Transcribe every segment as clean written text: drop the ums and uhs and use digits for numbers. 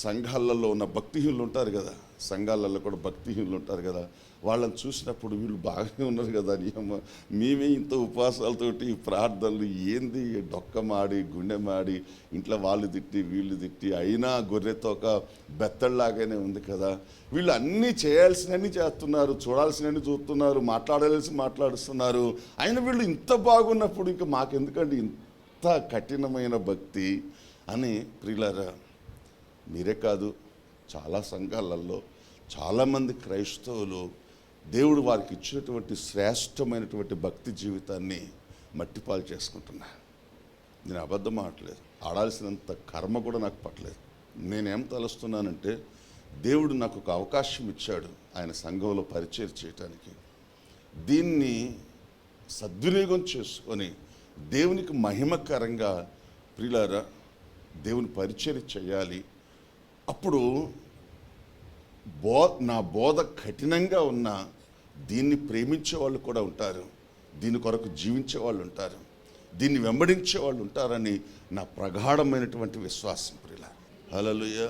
సంఘాలలో ఉన్న భక్తిహీనులు ఉంటారు కదా, సంఘాలలో కూడా భక్తిహీనులు ఉంటారు కదా, వాళ్ళని చూసినప్పుడు వీళ్ళు బాగానే ఉన్నారు కదా అని మేమే ఇంత ఉపవాసాలతోటి ప్రార్థనలు ఏంది డొక్కమాడి గుండె మాడి ఇంట్లో వాళ్ళు తిట్టి వీళ్ళు తిట్టి అయినా గొర్రెతోక బెత్తళ్ళలాగానే ఉంది కదా, వీళ్ళు అన్నీ చేయాల్సినవన్నీ చేస్తున్నారు, చూడాల్సినవన్నీ చూస్తున్నారు, మాట్లాడుస్తున్నారు, అయినా వీళ్ళు ఇంత బాగున్నప్పుడు ఇంకా మాకెందుకండి ఇంత కఠినమైన భక్తి అని. ప్రియులారా, మీరే కాదు, చాలా సంఘాలలో చాలామంది క్రైస్తవులు దేవుడు వారికి ఇచ్చినటువంటి శ్రేష్టమైనటువంటి భక్తి జీవితాన్ని మట్టిపాలు చేసుకుంటున్నారు. నేను అబద్ధం ఆడలేదు, ఆడాల్సినంత కర్మ కూడా నాకు పట్టలేదు. నేనేం తలుస్తున్నానంటే, దేవుడు నాకు ఒక అవకాశం ఇచ్చాడు ఆయన సంఘంలో పరిచయం చేయటానికి. దీన్ని సద్వినియోగం చేసుకొని దేవునికి మహిమకరంగా ప్రియులారా దేవుని పరిచయం చేయాలి. అప్పుడు నా బోధ కఠినంగా ఉన్న దీన్ని ప్రేమించే వాళ్ళు కూడా ఉంటారు, దీని కొరకు జీవించే వాళ్ళు ఉంటారు, దీన్ని వెంబడించే వాళ్ళు ఉంటారని నా ప్రగాఢమైనటువంటి విశ్వాసం. ప్రియులారా, హల్లెలూయా.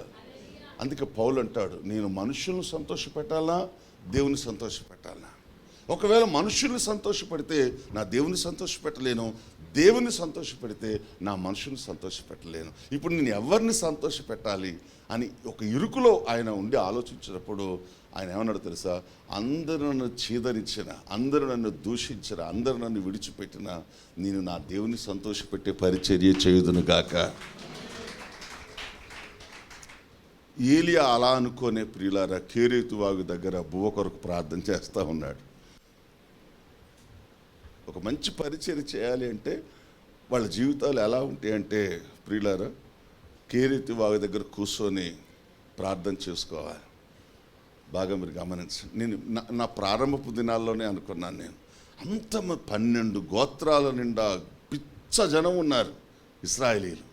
అందుకే పౌలు అంటాడు, నేను మనుషులను సంతోషపెట్టాలా దేవుని సంతోషపెట్టాలా? ఒకవేళ మనుషుల్ని సంతోషపెడితే నా దేవుని సంతోషపెట్టలేను, దేవుని సంతోషపెడితే నా మనుషుని సంతోషపెట్టలేను. ఇప్పుడు నేను ఎవరిని సంతోషపెట్టాలి అని ఒక ఇరుకులో ఆయన ఉండి ఆలోచించినప్పుడు ఆయన ఏమన్నాడు తెలుసా? అందరూ నన్ను చీదరించిన, అందరూ నన్ను దూషించిన, అందరూ నన్ను విడిచిపెట్టిన నేను నా దేవుని సంతోషపెట్టే పరిచర్య చేయుదును గాక. ఏలియా అలా అనుకోనే ప్రియులారా కేరేతు వాగు దగ్గర బువ్వ కొరకు ప్రార్థన చేస్తూ ఉన్నాడు. ఒక మంచి పరిచర్య చేయాలి అంటే వాళ్ళ జీవితాలు ఎలా ఉంటాయంటే ప్రియులారా, కేరేతు వాగు దగ్గర కూర్చొని ప్రార్థన చేసుకోవాలి. బాగా మీరు గమనించండి. నేను నా ప్రారంభపు దినాల్లోనే అనుకున్నాను, నేను అంత 12 గోత్రాల నిండా పిచ్చ జనం ఉన్నారు ఇశ్రాయేలీలు.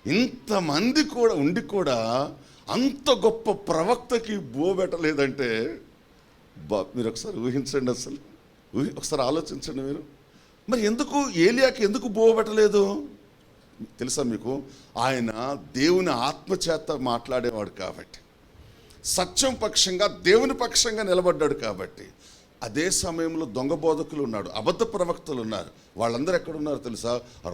ఇంతమంది కూడా ఉండి కూడా అంత గొప్ప ప్రవక్తకి బోబెట్టలేదంటే మీరు ఒకసారి ఊహించండి, అసలు ఒకసారి ఆలోచించండి మీరు. మరి ఎందుకు ఏలియాకి ఎందుకు బోబెట్టలేదు తెలుసా మీకు? ఆయన దేవుని ఆత్మచేత మాట్లాడేవాడు కాబట్టి, సత్యం పక్షంగా దేవుని పక్షంగా నిలబడ్డాడు కాబట్టి. అదే సమయంలో దొంగ బోధకులు ఉన్నాడు, అబద్ధ ప్రవక్తలు ఉన్నారు. వాళ్ళందరూ ఎక్కడున్నారు తెలుసా?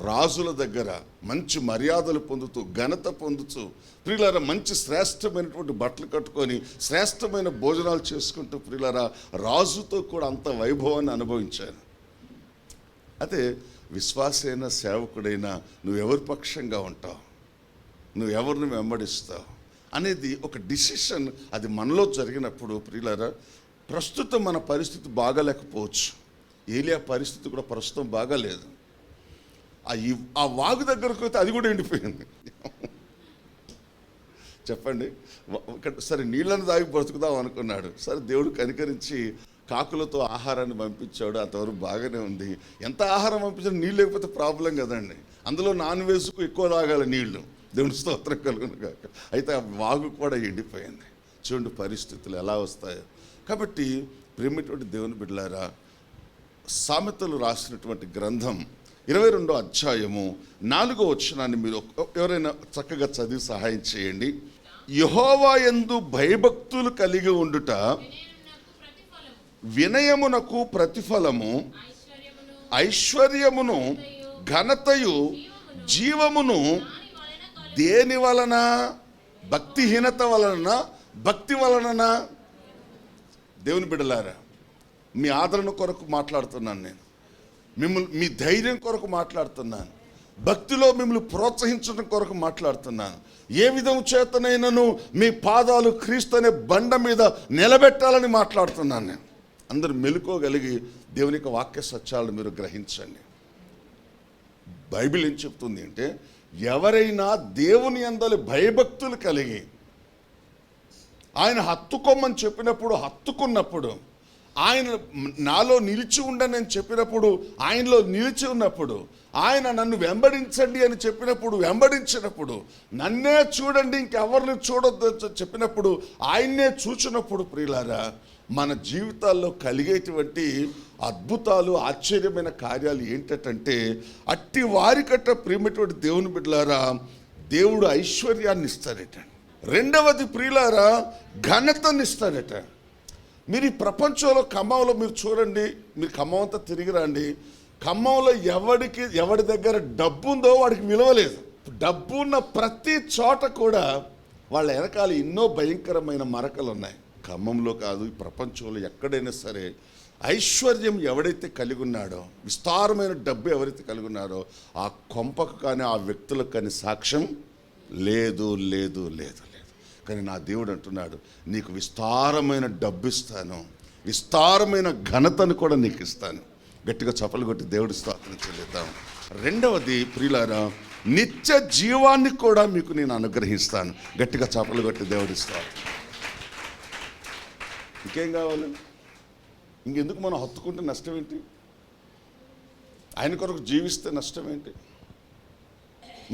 రాజుల దగ్గర మంచి మర్యాదలు పొందుతూ, ఘనత పొందుతూ, ప్రియులారా మంచి శ్రేష్టమైనటువంటి బట్టలు కట్టుకొని శ్రేష్టమైన భోజనాలు చేసుకుంటూ ప్రియులారా రాజుతో కూడా అంత వైభవాన్ని అనుభవించాను. అదే విశ్వాసైన సేవకుడైనా నువ్వెవరి పక్షంగా ఉంటావు, నువ్వెవరిని వెంబడిస్తావు అనేది ఒక డిసిషన్. అది మనలో జరిగినప్పుడు ప్రియులారా ప్రస్తుతం మన పరిస్థితి బాగాలేకపోవచ్చు. ఏలియా పరిస్థితి కూడా ప్రస్తుతం బాగాలేదు. ఆ వాగు దగ్గరకు అయితే అది కూడా ఎండిపోయింది. చెప్పండి, సరే నీళ్ళను తాగి బ్రతుకుదాం అనుకున్నాడు. సరే దేవుడు కనికరించి కాకులతో ఆహారాన్ని పంపించాడు, అంతవరకు బాగానే ఉంది. ఎంత ఆహారం పంపించాడు, నీళ్ళు లేకపోతే ప్రాబ్లం కదండి. అందులో నాన్ వెజ్కు ఎక్కువ తాగాలి నీళ్లు, దేవుని స్తోత్రం కలుగును కాక. అయితే ఆ వాగు కూడా ఎండిపోయింది. చూడండి పరిస్థితులు ఎలా వస్తాయో. కాబట్టి ప్రేమటువంటి దేవుని బిడ్డలారా, సామెతలు రాసినటువంటి గ్రంథం 22వ అధ్యాయము 4వ వచనాన్ని మీరు ఎవరైనా చక్కగా చదివి సహాయం చేయండి. యెహోవా యందు భయభక్తులు కలిగి ఉండుట వినయమునకు ప్రతిఫలము, ఐశ్వర్యమును ఘనతయు జీవమును దేని వలన? భక్తిహీనత వలన, భక్తి వలన. దేవుని బిడ్డలారా, మీ ఆదరణ కొరకు మాట్లాడుతున్నాను నేను, మీ ధైర్యం కొరకు మాట్లాడుతున్నాను, భక్తిలో మిమ్మల్ని ప్రోత్సహించడం కొరకు మాట్లాడుతున్నాను. ఏ విధం చేతనైనను మీ పాదాలు క్రీస్తు అనే బండ మీద నిలబెట్టాలని మాట్లాడుతున్నాను నేను. అందరూ మెలుకోగలిగి దేవుని యొక్క వాక్య సత్యాలను మీరు గ్రహించండి. బైబిల్ ఏం చెప్తుంది అంటే, ఎవరైనా దేవుని యందలి భయభక్తులు కలిగి ఆయన హత్తుకోమని చెప్పినప్పుడు హత్తుకున్నప్పుడు, ఆయన నాలో నిలిచి ఉండని అని చెప్పినప్పుడు ఆయనలో నిలిచి ఉన్నప్పుడు, ఆయన నన్ను వెంబడించండి అని చెప్పినప్పుడు వెంబడించినప్పుడు, నన్నే చూడండి ఇంకెవరిని చూడొద్దు చెప్పినప్పుడు ఆయన్నే చూచినప్పుడు ప్రియులారా మన జీవితాల్లో కలిగేటువంటి అద్భుతాలు, ఆశ్చర్యమైన కార్యాలు ఏంటంటే, అట్టి వారికట్ట ప్రేమటువంటి దేవుని బిడ్డలారా దేవుడు ఐశ్వర్యాన్ని ఇస్తాడట. రెండవది ప్రియులారా, ఘనతనిస్తాడట. మీరు ఈ ప్రపంచంలో ఖమ్మంలో మీరు చూడండి, మీరు ఖమ్మం అంతా తిరిగి రండి. ఖమ్మంలో ఎవడి దగ్గర డబ్బు ఉందో వాడికి విలువలేదు. డబ్బు ఉన్న ప్రతి చోట కూడా వాళ్ళ వెనకాల ఎన్నో భయంకరమైన మరకలు ఉన్నాయి. ఖమ్మంలో కాదు, ఈ ప్రపంచంలో ఎక్కడైనా సరే ఐశ్వర్యం ఎవడైతే కలిగి ఉన్నాడో, విస్తారమైన డబ్బు ఎవరైతే కలిగి ఉన్నారో, ఆ కొంపకు కానీ ఆ వ్యక్తులకు కానీ సాక్ష్యం లేదు లేదు లేదు లేదు. కానీ నా దేవుడు అంటున్నాడు, నీకు విస్తారమైన డబ్బు ఇస్తాను, విస్తారమైన ఘనతను కూడా నీకు ఇస్తాను. గట్టిగా చప్పలు కొట్టి దేవుడి స్తోత్రం చెల్లిద్దాం. రెండవది ప్రియులారా, నిత్య జీవాన్ని కూడా మీకు నేను అనుగ్రహిస్తాను. గట్టిగా చప్పలు కొట్టి దేవుడి స్తోత్రం. ఇంకేం కావాలి? ఇంకెందుకు మనం హత్తుకుంటే నష్టం ఏంటి? ఆయన కొరకు జీవిస్తే నష్టం ఏంటి?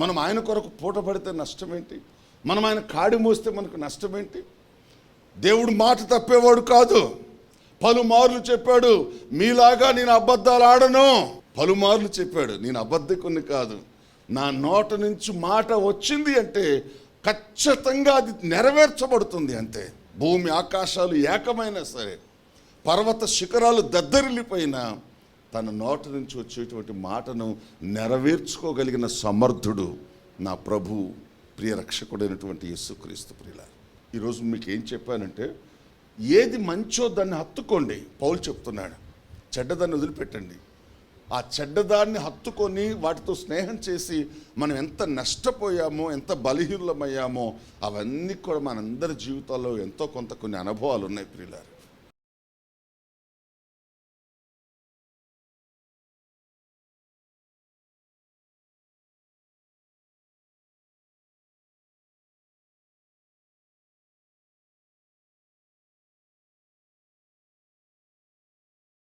మనం ఆయన కొరకు పూట పడితే నష్టం ఏంటి? మనం ఆయన కాడి మోస్తే మనకు నష్టం ఏంటి? దేవుడు మాట తప్పేవాడు కాదు. పలుమార్లు చెప్పాడు, మీలాగా నేను అబద్ధాలు ఆడను. పలుమార్లు చెప్పాడు, నేను అబద్ధికుని కాదు. నా నోట నుంచి మాట వచ్చింది అంటే ఖచ్చితంగా అది నెరవేర్చబడుతుంది అంతే. భూమి ఆకాశాలు ఏకమైనా సరే, పర్వత శిఖరాలు దద్దరిల్లిపోయినా తన నోట నుంచి వచ్చేటువంటి మాటను నెరవేర్చుకోగలిగిన సమర్థుడు నా ప్రభు, ప్రియ రక్షకుడైనటువంటి యేసుక్రీస్తు. ప్రియులారా, ఈరోజు మీకు ఏం చెప్పానంటే, ఏది మంచో దాన్ని హత్తుకోండి. పౌలు చెప్తున్నాడు, చెడ్డదాన్ని వదిలిపెట్టండి. ఆ చెడ్డదాన్ని హత్తుకొని వాటితో స్నేహం చేసి మనం ఎంత నష్టపోయామో, ఎంత బలహీనమయ్యామో అవన్నీ కూడా మనందరి జీవితాల్లో ఎంతో కొంత కొన్ని అనుభవాలు ఉన్నాయి ప్రియులారా.